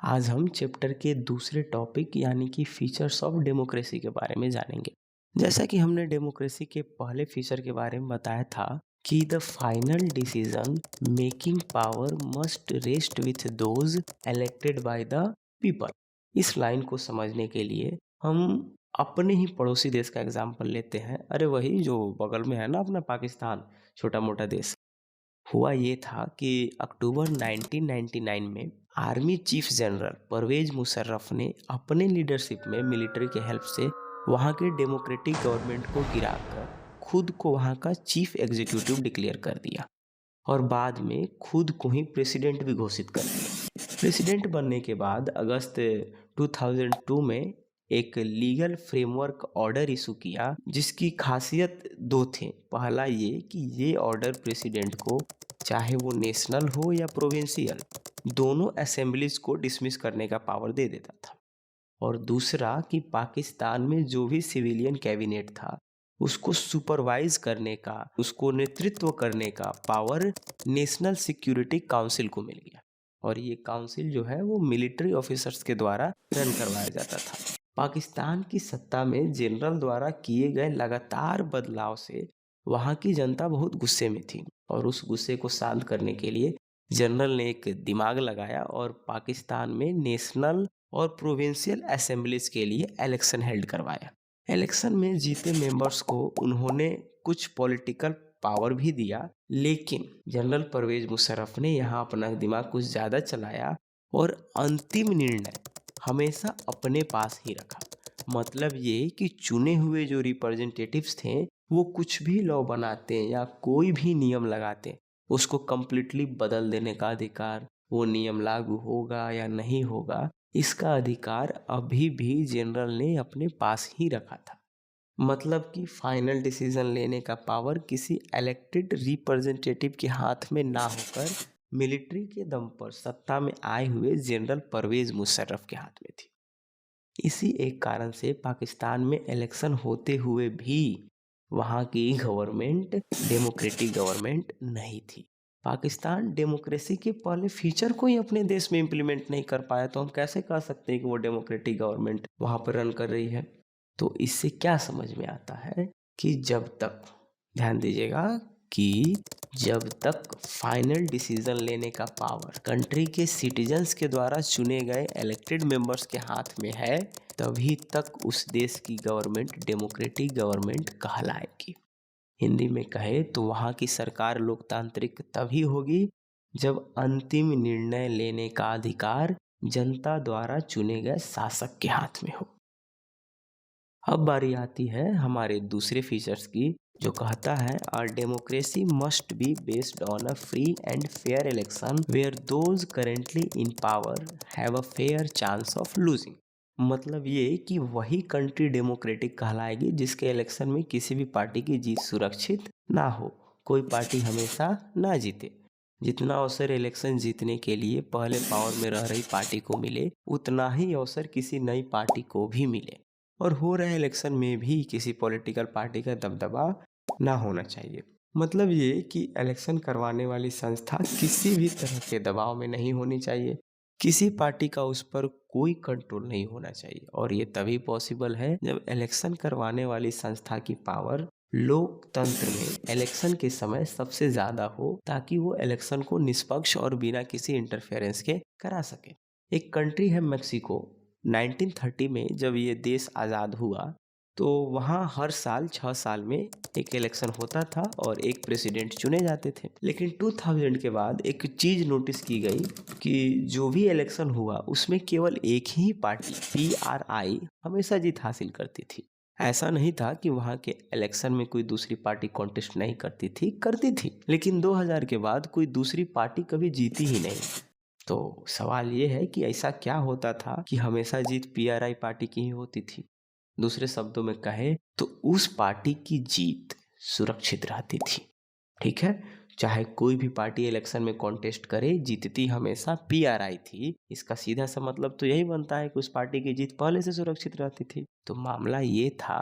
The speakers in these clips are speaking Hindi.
आज हम चैप्टर के दूसरे टॉपिक यानी कि फीचर्स ऑफ डेमोक्रेसी के बारे में जानेंगे। जैसा कि हमने डेमोक्रेसी के पहले फीचर के बारे में बताया था कि the final decision making power must rest with those elected by the people. इस लाइन को समझने के लिए हम अपने ही पड़ोसी देश का एग्जाम्पल लेते हैं। अरे वही जो बगल में है ना, अपना पाकिस्तान, छोटा मोटा देश। हुआ ये था कि अक्टूबर 1999 में army chief general Pervez Musharraf ने अपने लीडरशिप में मिलिट्री के हेल्प से वहाँ के डेमोक्रेटिक गवर्नमेंट को गिराकर खुद को वहाँ का चीफ एग्जीक्यूटिव डिक्लेयर कर दिया और बाद में खुद को ही प्रेसिडेंट भी घोषित कर दिया। प्रेसिडेंट बनने के बाद अगस्त 2002 में एक लीगल फ्रेमवर्क ऑर्डर इशू किया जिसकी खासियत दो थे। पहला ये कि ये ऑर्डर प्रेसिडेंट को चाहे वो नेशनल हो या प्रोविंशियल दोनों असेंबलीज को डिसमिस करने का पावर दे देता था। और दूसरा कि पाकिस्तान में जो भी सिविलियन कैबिनेट था उसको सुपरवाइज करने का, उसको नेतृत्व करने का पावर नेशनल सिक्योरिटी काउंसिल को मिल गया। और ये काउंसिल जो है वो मिलिट्री ऑफिसर्स के द्वारा रन करवाया जाता था। पाकिस्तान की सत्ता में जनरल द्वारा किए गए लगातार बदलाव से वहाँ की जनता बहुत गुस्से में थी और उस गुस्से को शांत करने के लिए जनरल ने एक दिमाग लगाया और पाकिस्तान में नेशनल और प्रोविंशियल असेंबलीज के लिए इलेक्शन हेल्ड करवाया। इलेक्शन में जीते मेंबर्स को उन्होंने कुछ पॉलिटिकल पावर भी दिया, लेकिन जनरल परवेज मुशर्रफ ने यहाँ अपना दिमाग कुछ ज़्यादा चलाया और अंतिम निर्णय हमेशा अपने पास ही रखा। मतलब ये कि चुने हुए जो रिप्रेजेंटेटिव्स थे वो कुछ भी लॉ बनाते या कोई भी नियम लगाते उसको कम्प्लीटली बदल देने का अधिकार, वो नियम लागू होगा या नहीं होगा, इसका अधिकार अभी भी जनरल ने अपने पास ही रखा था। मतलब कि फाइनल डिसीजन लेने का पावर किसी इलेक्टेड रिप्रेजेंटेटिव के हाथ में ना होकर मिलिट्री के दम पर सत्ता में आए हुए जनरल परवेज मुशर्रफ के हाथ में थी। इसी एक कारण से पाकिस्तान में इलेक्शन होते हुए भी वहाँ की गवर्नमेंट डेमोक्रेटिक गवर्नमेंट नहीं थी। पाकिस्तान डेमोक्रेसी के पहले फीचर को ही अपने देश में इम्प्लीमेंट नहीं कर पाया, तो हम कैसे कह सकते हैं कि वो डेमोक्रेटिक गवर्नमेंट वहाँ पर रन कर रही है। तो इससे क्या समझ में आता है कि जब तक, ध्यान दीजिएगा, कि जब तक फाइनल डिसीजन लेने का पावर कंट्री के सिटीजन्स के द्वारा चुने गए इलेक्टेड मेंबर्स के हाथ में है तभी तक उस देश की गवर्नमेंट डेमोक्रेटिक गवर्नमेंट कहलाएगी। हिंदी में कहे तो वहाँ की सरकार लोकतांत्रिक तभी होगी जब अंतिम निर्णय लेने का अधिकार जनता द्वारा चुने गए शासक के हाथ में हो। अब बारी आती है हमारे दूसरे फीचर्स की, जो कहता है our democracy must be based on a free and fair election where those currently in power have a fair chance of losing. मतलब ये कि वही कंट्री डेमोक्रेटिक कहलाएगी जिसके इलेक्शन में किसी भी पार्टी की जीत सुरक्षित ना हो, कोई पार्टी हमेशा ना जीते। जितना अवसर इलेक्शन जीतने के लिए पहले पावर में रह रही पार्टी को मिले उतना ही अवसर किसी नई पार्टी को भी मिले, और हो रहे इलेक्शन में भी किसी पॉलिटिकल पार्टी का दबदबा ना होना चाहिए। मतलब ये कि इलेक्शन करवाने वाली संस्था किसी भी तरह के दबाव में नहीं होनी चाहिए, किसी पार्टी का उस पर कोई कंट्रोल नहीं होना चाहिए। और ये तभी पॉसिबल है जब इलेक्शन करवाने वाली संस्था की पावर लोकतंत्र में इलेक्शन के समय सबसे ज़्यादा हो, ताकि वो इलेक्शन को निष्पक्ष और बिना किसी इंटरफेरेंस के करा सके। एक कंट्री है मेक्सिको। 1930 में जब ये देश आज़ाद हुआ तो वहाँ हर साल 6 साल में एक इलेक्शन होता था और एक प्रेसिडेंट चुने जाते थे। लेकिन 2000 के बाद एक चीज़ नोटिस की गई कि जो भी इलेक्शन हुआ उसमें केवल एक ही पार्टी PRI हमेशा जीत हासिल करती थी। ऐसा नहीं था कि वहाँ के इलेक्शन में कोई दूसरी पार्टी कॉन्टेस्ट नहीं करती थी, लेकिन 2000 के बाद कोई दूसरी पार्टी कभी जीती ही नहीं। तो सवाल ये है कि ऐसा क्या होता था कि हमेशा जीत PRI पार्टी की ही होती थी। दूसरे शब्दों में कहे तो उस पार्टी की जीत सुरक्षित रहती थी। ठीक है, चाहे कोई भी पार्टी इलेक्शन में कॉन्टेस्ट करे, जीतती हमेशा PRI थी। इसका सीधा सा मतलब तो यही बनता है कि उस पार्टी की जीत पहले से सुरक्षित रहती थी। तो मामला ये था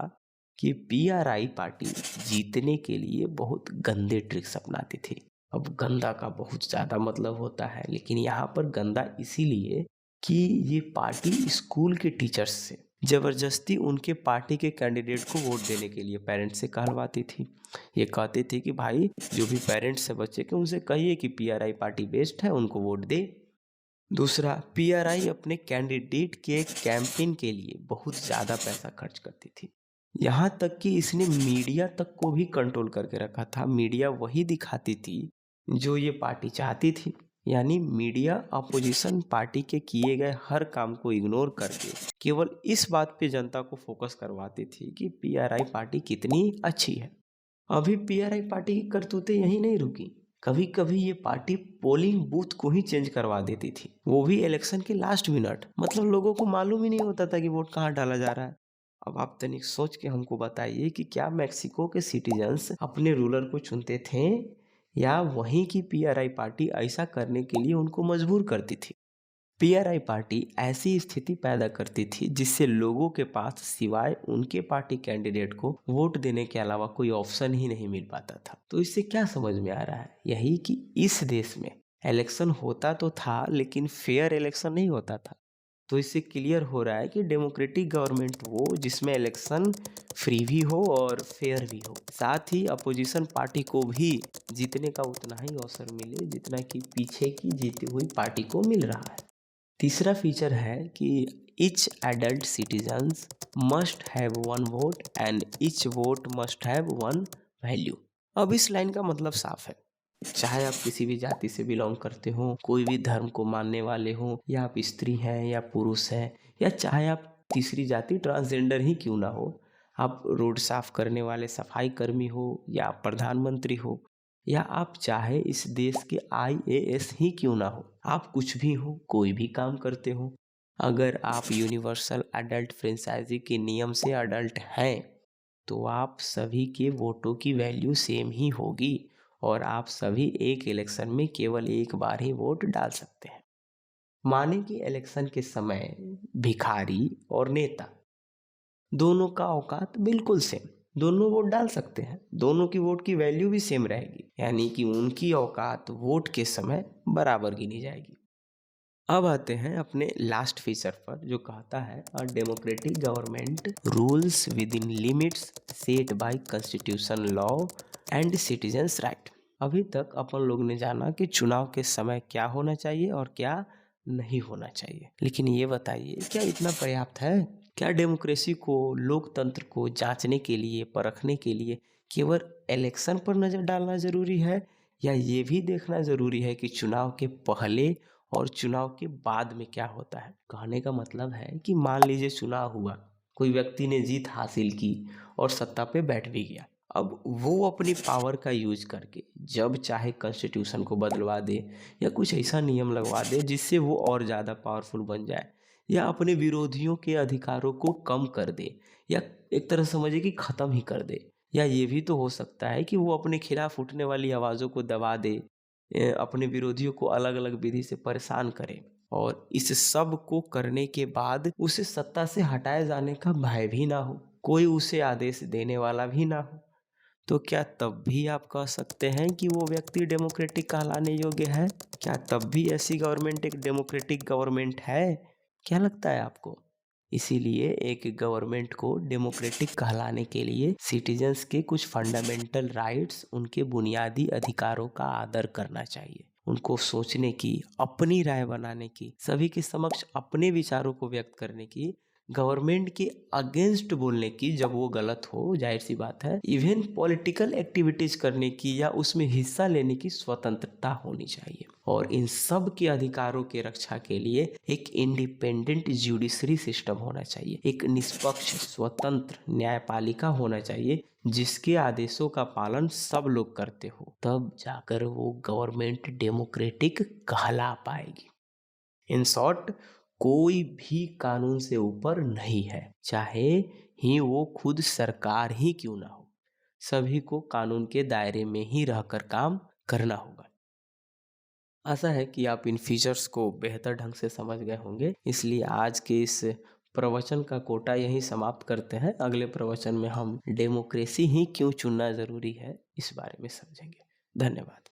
कि PRI पार्टी जीतने के लिए बहुत गंदे ट्रिक्स अपनाती थी। अब गंदा का बहुत ज़्यादा मतलब होता है, लेकिन यहाँ पर गंदा इसीलिए कि ये पार्टी स्कूल के टीचर्स से ज़बरदस्ती उनके पार्टी के कैंडिडेट को वोट देने के लिए पेरेंट्स से कहलवाती थी। ये कहती थी कि भाई जो भी पेरेंट्स है बच्चे के उनसे कहिए कि पीआरआई पार्टी बेस्ट है, उनको वोट दे। दूसरा, पीआरआई अपने कैंडिडेट के कैंपेन के लिए बहुत ज़्यादा पैसा खर्च करती थी। यहाँ तक कि इसने मीडिया तक को भी कंट्रोल करके रखा था। मीडिया वही दिखाती थी जो ये पार्टी चाहती थी। यानी मीडिया अपोजिशन पार्टी के किए गए हर काम को इग्नोर करके केवल इस बात पे जनता को फोकस करवाती थी कि पीआरआई पार्टी कितनी अच्छी है। अभी पीआरआई पार्टी की करतूतें यहीं नहीं रुकी। कभी कभी ये पार्टी पोलिंग बूथ को ही चेंज करवा देती थी, वो भी इलेक्शन के लास्ट मिनट। मतलब लोगों को मालूम ही नहीं होता था कि वोट कहाँ डाला जा रहा है। अब आप तनिक सोच के हमको बताइए कि क्या मैक्सिको के सिटीजन्स अपने रूलर को चुनते थे या वहीं की पीआरआई पार्टी ऐसा करने के लिए उनको मजबूर करती थी। पीआरआई पार्टी ऐसी स्थिति पैदा करती थी जिससे लोगों के पास सिवाय उनके पार्टी कैंडिडेट को वोट देने के अलावा कोई ऑप्शन ही नहीं मिल पाता था। तो इससे क्या समझ में आ रहा है? यही कि इस देश में इलेक्शन होता तो था लेकिन फेयर इलेक्शन नहीं होता था। तो इससे क्लियर हो रहा है कि डेमोक्रेटिक गवर्नमेंट वो जिसमें इलेक्शन फ्री भी हो और फेयर भी हो। साथ ही अपोजिशन पार्टी को भी जीतने का उतना ही अवसर मिले जितना कि पीछे की जीती हुई पार्टी को मिल रहा है। तीसरा फीचर है कि each adult citizens must have one vote and each vote must have one value. अब इस लाइन का मतलब साफ है। चाहे आप किसी भी जाति से बिलोंग करते हो, कोई भी धर्म को मानने वाले हो, या आप स्त्री हैं या पुरुष हैं, या चाहे आप तीसरी जाति ट्रांसजेंडर ही क्यों ना हो, आप रोड साफ करने वाले सफाई कर्मी हो या प्रधानमंत्री हो, या आप चाहे इस देश के आईएएस ही क्यों ना हो, आप कुछ भी हो, कोई भी काम करते हो, अगर आप यूनिवर्सल अडल्ट फ्रेंचाइजी के नियम से अडल्ट हैं तो आप सभी के वोटों की वैल्यू सेम ही होगी और आप सभी एक इलेक्शन में केवल एक बार ही वोट डाल सकते हैं। माने कि इलेक्शन के समय भिखारी और नेता दोनों का औकात बिल्कुल सेम, दोनों वोट डाल सकते हैं, दोनों की वोट की वैल्यू भी सेम रहेगी, यानी कि उनकी औकात वोट के समय बराबर गिनी जाएगी। अब आते हैं अपने लास्ट फीचर पर जो कहता है a democratic government rules with in limits set bye constitution law and citizens right. अभी तक अपन लोग ने जाना कि चुनाव के समय क्या होना चाहिए और क्या नहीं होना चाहिए, लेकिन ये बताइए क्या इतना पर्याप्त है? क्या डेमोक्रेसी को, लोकतंत्र को जांचने के लिए, परखने के लिए केवल इलेक्शन पर नज़र डालना ज़रूरी है, या ये भी देखना ज़रूरी है कि चुनाव के पहले और चुनाव के बाद में क्या होता है? कहने का मतलब है कि मान लीजिए चुनाव हुआ, कोई व्यक्ति ने जीत हासिल की और सत्ता पे बैठ भी गया। अब वो अपनी पावर का यूज करके जब चाहे कॉन्स्टिट्यूशन को बदलवा दे या कुछ ऐसा नियम लगवा दे जिससे वो और ज़्यादा पावरफुल बन जाए, या अपने विरोधियों के अधिकारों को कम कर दे, या एक तरह समझिए कि ख़त्म ही कर दे। या ये भी तो हो सकता है कि वो अपने खिलाफ उठने वाली आवाज़ों को दबा दे, अपने विरोधियों को अलग अलग विधि से परेशान करे, और इस सब को करने के बाद उसे सत्ता से हटाए जाने का भय भी ना हो, कोई उसे आदेश देने वाला भी ना हो। तो क्या तब भी आप कह सकते हैं कि वो व्यक्ति डेमोक्रेटिक कहलाने योग्य है? क्या तब भी ऐसी गवर्नमेंट एक डेमोक्रेटिक गवर्नमेंट है? क्या लगता है आपको? इसीलिए एक गवर्नमेंट को डेमोक्रेटिक कहलाने के लिए सिटीजन्स के कुछ फंडामेंटल राइट्स, उनके बुनियादी अधिकारों का आदर करना चाहिए। उनको सोचने की, अपनी राय बनाने की, सभी के समक्ष अपने विचारों को व्यक्त करने की, गवर्नमेंट के अगेंस्ट बोलने की जब वो गलत हो, जाहिर सी बात है, इवन पॉलिटिकल एक्टिविटीज करने की या उसमें हिस्सा लेने की स्वतंत्रता होनी चाहिए। और इन सब के अधिकारों के रक्षा के लिए एक इंडिपेंडेंट जुडिशरी सिस्टम होना चाहिए, एक निष्पक्ष स्वतंत्र न्यायपालिका होना चाहिए जिसके आदेशों का पालन सब लोग करते हो, तब जाकर वो गवर्नमेंट डेमोक्रेटिक कहला पाएगी। इन शॉर्ट, कोई भी कानून से ऊपर नहीं है, चाहे ही वो खुद सरकार ही क्यों ना हो। सभी को कानून के दायरे में ही रहकर काम करना होगा। आशा है कि आप इन फीचर्स को बेहतर ढंग से समझ गए होंगे। इसलिए आज के इस प्रवचन का कोटा यहीं समाप्त करते हैं। अगले प्रवचन में हम डेमोक्रेसी ही क्यों चुनना ज़रूरी है इस बारे में समझेंगे। धन्यवाद।